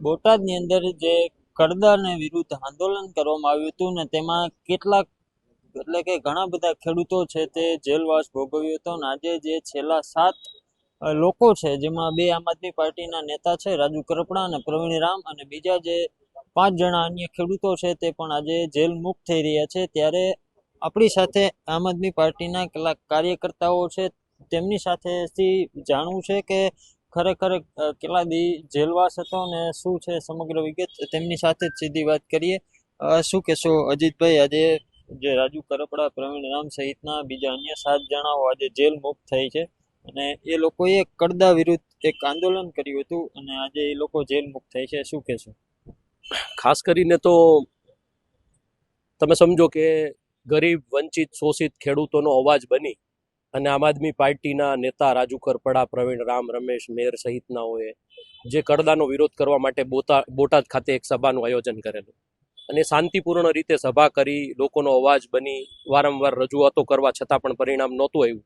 બોટાદની અંદર જે કડદાને વિરુદ્ધ આંદોલન કરવામાં આવ્યું હતું ને તેમાં કેટલાક એટલે કે ઘણા બધા ખેડૂતો છે તે જેલવાસ ભોગવ્યો હતો અને આજે જે છેલ્લા 7 લોકો છે જેમાં 2 આમ આદમી પાર્ટીના નેતા છે રાજુ કરપડા અને પ્રવીણ રામ અને બીજા જે 5 જણા અન્ય ખેડૂતો છે તે પણ આજે જેલ મુક્ત થઈ રહ્યા છે। ત્યારે આપણી સાથે આમ આદમી પાર્ટીના કેટલાક કાર્યકર્તાઓ છે તેમની સાથેથી જાણવું છે કે ખરેખર કેટલા દી જેલવાસ હતો ને શું છે સમગ્ર વિગત તેમની સાથે જ સીધી વાત કરીએ। શું કહેશો અજીતભાઈ, આજે જે રાજુ કરપડા પ્રવીણ રામ સહિતના બીજા અન્ય 7 જણાઓ આજે જેલ મુક્ત થઈ છે અને એ લોકોએ કડદા વિરુદ્ધ એક આંદોલન કર્યું હતું અને આજે એ લોકો જેલ મુક્ત થઈ છે, શું કહેશો? ખાસ કરીને તો તમે સમજો કે ગરીબ વંચિત શોષિત ખેડૂતોનો અવાજ બની અને આમ આદમી પાર્ટીના નેતા રાજુ કરપડા પ્રવીણ રામ રમેશ મેર સહિતનાઓએ જે કડદાનો વિરોધ કરવા માટે બોટાદ ખાતે એક સભાનું આયોજન કરેલું અને શાંતિપૂર્ણ રીતે સભા કરી લોકોનો અવાજ બની વારંવાર રજૂઆતો કરવા છતાં પણ પરિણામ નહોતું આવ્યું।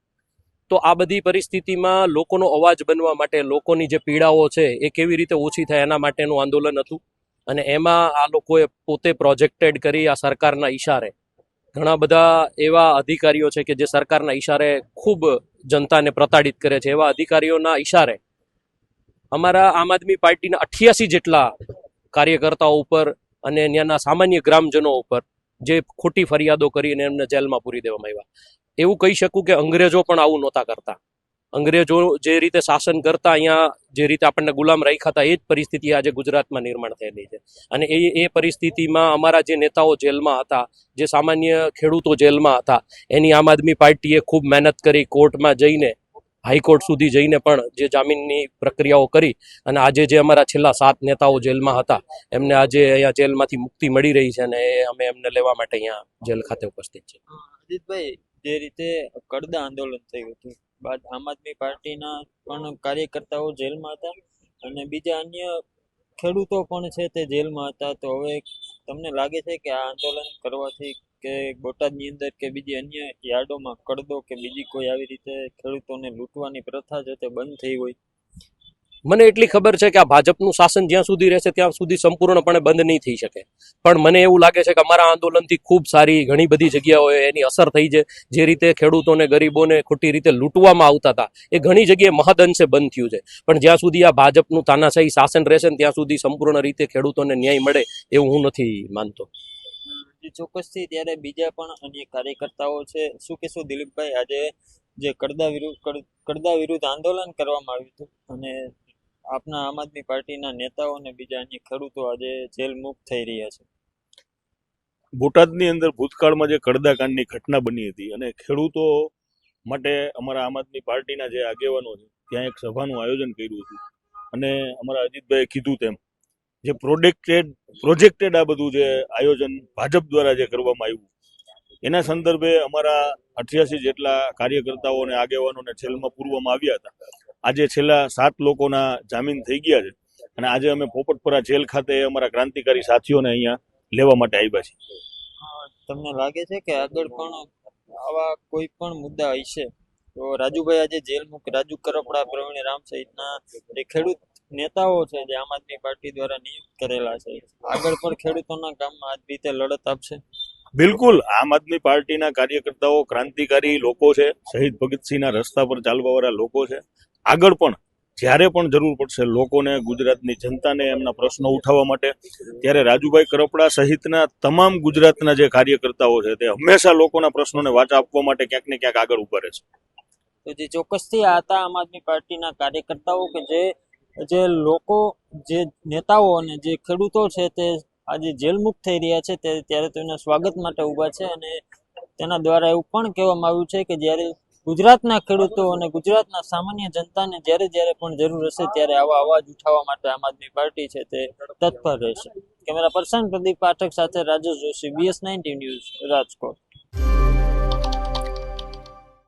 તો આ બધી પરિસ્થિતિમાં લોકોનો અવાજ બનવા માટે લોકોની જે પીડાઓ છે એ કેવી રીતે ઓછી થાય એના માટેનું આંદોલન હતું અને એમાં આ લોકોએ પોતે પ્રોજેક્ટેડ કરી આ સરકારના ઈશારે ઘણા બધા એવા અધિકારીઓ છે કે જે સરકારના ઈશારે ખૂબ જનતાને પ્રતાડિત કરે છે, એવા અધિકારીઓના ઈશારે અમારા આમ આદમી પાર્ટીના 88 જેટલા કાર્યકર્તાઓ ઉપર અને ત્યાંના સામાન્ય ગ્રામજનો ઉપર જે ખોટી ફરિયાદો કરીને એમને જેલમાં પૂરી દેવામાં આવ્યા। એવું કહી શકું કે અંગ્રેજો પણ આવું નહોતા કરતા। અંગ્રેજો જે રીતે શાસન કરતા, અહીંયા જે રીતે આપણને ગુલામ રાખ્યા હતા, એ જ પરિસ્થિતિ આજે ગુજરાતમાં નિર્માણ થયેલી છે અને એ પરિસ્થિતિમાં અમારા જે નેતાઓ જેલમાં હતા, જે સામાન્ય ખેડૂતો જેલમાં હતા, એની આમ આદમી પાર્ટીએ ખૂબ મહેનત કરી, કોર્ટમાં જઈને હાઈકોર્ટ સુધી જઈને પણ જે જામીનની પ્રક્રિયાઓ કરી અને આજે જે અમારા છેલ્લા 7 નેતાઓ જેલમાં હતા એમને આજે અહીંયા જેલમાંથી મુક્તિ મળી રહી છે અને અમે એમને લેવા માટે અહીંયા જેલ ખાતે ઉપસ્થિત છે। અજીતભાઈ, જે રીતે કડદા આંદોલન થયું હતું બાદ આમ આદમી પાર્ટીના પણ કાર્યકર્તાઓ જેલમાં હતા અને બીજા અન્ય ખેડૂતો પણ છે તે જેલમાં હતા, તો હવે તમને લાગે છે કે આ આંદોલન કરવાથી કે બોટાદની અંદર કે બીજી અન્ય યાર્ડોમાં કડદો કે બીજી કોઈ આવી રીતે ખેડૂતોને લૂંટવાની પ્રથા છે તે બંધ થઈ હોય? મને એટલી ખબર છે કે આ ભાજપનું શાસન જ્યાં સુધી રહેશે ત્યાં સુધી સંપૂર્ણપણે બંધ નહીં થઈ શકે, પણ મને એવું લાગે છે કે અમારા આંદોલનથી ખૂબ સારી ઘણી બધી જગ્યાઓએ એની અસર થઈ છે। જે રીતે ખેડૂતોને ગરીબોને ખોટી રીતે લૂંટવામાં આવતા હતા એ ઘણી જગ્યાએ મહદઅંશે બંધ થયું છે, પણ જ્યાં સુધી આ ભાજપનું તાનાશાહી શાસન રહેશે ને ત્યાં સુધી સંપૂર્ણ રીતે ખેડૂતોને ન્યાય મળે એવું હું નથી માનતો। ચોક્કસથી ત્યારે બીજા પણ અન્ય કાર્યકર્તાઓ છે, શું કહેશો દિલીપભાઈ? આજે જે કડદા વિરુદ્ધ આંદોલન કરવામાં આવ્યું હતું અને આપના આમ આદમી પાર્ટીના નેતાઓ અને બીજા અન્ય ખેડૂતો આજે જેલ મુક્ત થઈ રહ્યા છે। બોટાદની અંદર ભૂતકાળમાં જે કડદાકાંડની ઘટના બની હતી અને ખેડૂતો માટે અમારા આમ આદમી પાર્ટીના જે આગેવાનો છે ત્યાં એક સભાનું આયોજન કર્યું હતું અને અમારા અજીતભાઈએ કીધું તેમ જે પ્રોજેક્ટેડ આ બધું જે આયોજન ભાજપ દ્વારા જે કરવામાં આવ્યું એના સંદર્ભે અમારા 88 જેટલા કાર્યકર્તાઓ અને આગેવાનોને જેલમાં પૂરવામાં આવ્યા હતા। આજે છેલ્લા 7 લોકોના જામીન થઈ ગયા છે અને આજે અમે પોપટપરા જેલ ખાતે અમારા ક્રાંતિકારી સાથીઓને અહીંયા લેવા માટે આવ્યા છીએ। તમને લાગે છે કે આગળ પણ આવા કોઈ પણ મુદ્દા હશે તો રાજુભાઈ આજે જેલ મુક્ત રાજુ કરપડા પ્રવીણ રામ સહિતના જે ખેડૂત નેતાઓ છે જે આમ આદમી પાર્ટી દ્વારા નિયુક્ત કરેલા છે, આગળ પણ ખેડૂતોના કામમાં આ રીતે લડત આપશે? બિલકુલ, આમ આદમી પાર્ટીના કાર્યકર્તાઓ ક્રાંતિકારી લોકો છે, શહીદ ભગતસિંહના રસ્તા પર ચાલવાવાળા લોકો છે। આગળ પણ જ્યારે પણ જરૂર પડશે લોકોને, ગુજરાતની જનતાને એમના પ્રશ્નો ઉઠાવવા માટે, ત્યારે રાજુભાઈ કરપડા સહિતના તમામ ગુજરાતના જે કાર્યકર્તાઓ છે તે હંમેશા લોકોના પ્રશ્નોને વાચા આપવા માટે ક્યાંક ને ક્યાંક આગળ ઉભા રહે છે। તો જે ચોક્કસથી આ હતા આમ આદમી પાર્ટીના કાર્યકર્તાઓ કે જે લોકો, જે નેતાઓ અને જે ખેડૂતો છે તે આજે જેલ મુક્ત થઈ રહ્યા છે ત્યારે તેના સ્વાગત માટે ઊભા છે અને તેના દ્વારા એવું પણ કહેવામાં આવ્યું છે કે જ્યારે ગુજરાતના ખેડૂતો અને ગુજરાતના સામાન્ય જનતાને જ્યારે પણ જરૂર હશે ત્યારે આવા અવાજ ઉઠાવવા માટે આમ આદમી પાર્ટી છે તે તત્પર રહેશે। કેમેરા પર્સન પ્રદીપ પાઠક સાથે રાજેશ જોશી, BS19 ન્યૂઝ, રાજકોટ।